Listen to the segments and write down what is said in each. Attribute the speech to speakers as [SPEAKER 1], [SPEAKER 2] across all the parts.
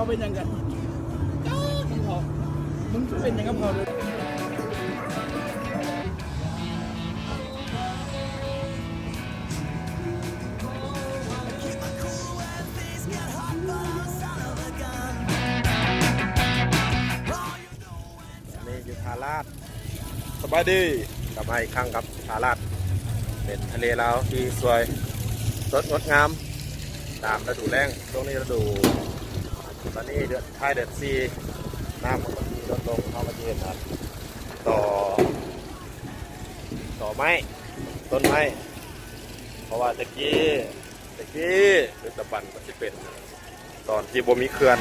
[SPEAKER 1] เขาเป็นยังกันมึงเป็นยังกับเขาเลย
[SPEAKER 2] นี่อยู่ทาราดสบายดีกลับมาอีกครั้งครับทาราดเป็นทะเลลาวที่สวยสดงดงามตามฤดูแล้งช่วงนี้ฤดูตอนนี้เดือนท้ายเดือน4น้ำมันมีลดลงเข้ามาเย็นครับต่อไม้ต้นไม้เพราะว่าตะกี้ฤดูบันมันจะเป็นตอนที่บ่มีเขื่อน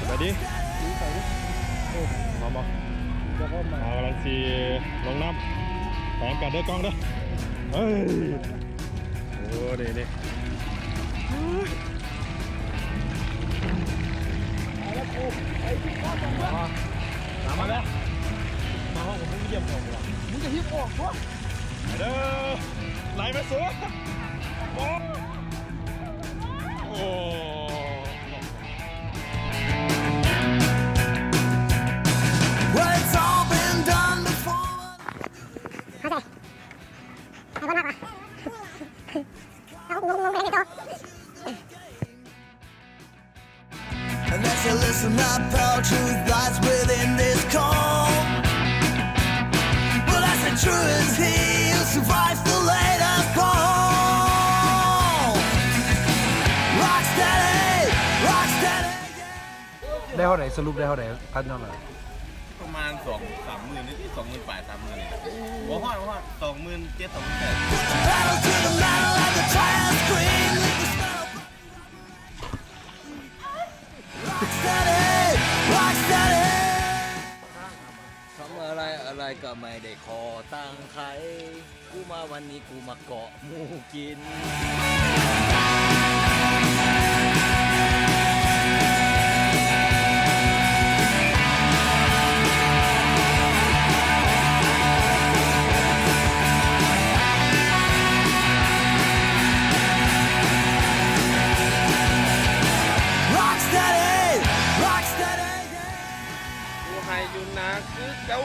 [SPEAKER 2] ไปดิมากำลังซีลงน้ำแผนการเดินกล้องเด้อเฮ้ยโอ้นี่มาแล้วมาห้องผมไม่เยี่ยมผมหรอกมึงจะฮิปออกวะเด้อไหลมาสวยโอ้
[SPEAKER 3] Unless you listen up, all truth lies within this calm. Well, that's the true as he who survives the latest fall. Rock steady, rock steady.
[SPEAKER 1] ได้เท่าไหร่สรุปได้เท่าไหร่พันเท่าไหร่
[SPEAKER 4] ประมาณ2-3 หมื่นนี่20,000 ปลาย 30,000นี่แหละหัวห้อย27,000 28,000
[SPEAKER 3] Pedal to the metal and the trial scream. Leave the smell. Rock steady, rock steady.
[SPEAKER 5] ทำอะไรก็ไม่ได้ขอตังค์ใครกูมาวันนี้กูมาเกาะหมูกิน
[SPEAKER 2] อยู่นาคือเก่า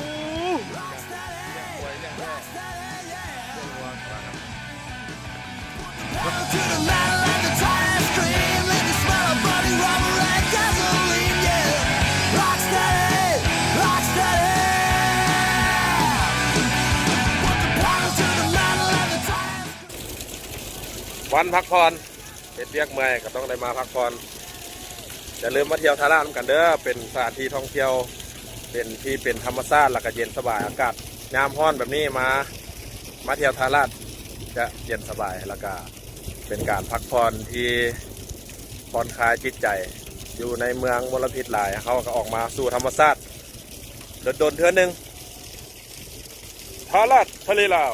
[SPEAKER 3] To the metal and the tire scream. Let the smell of bloody rubber and gasoline. Yeah, rock steady, rock steady. Put the pedal to the metal and the tire.
[SPEAKER 2] วันพักผ่อนเรียกเมื่อยก็ต้องได้มาพักผ่อนอย่าลืมมาเที่ยวทาราดกันเด้อเป็นสถานที่ท่องเที่ยวเป็นที่เป็นธรรมชาติและก็เย็นสบายอากาศยามร้อนแบบนี้มาเที่ยวทาราดจะเย็นสบายแล้วก็เป็นการพักผ่อนที่ผ่อนคลายจิตใจอยู่ในเมืองมลพิษหลายเขาก็ออกมาสู่ธรรมชาติโดนเทื่อนึงทาราดทะเลลาว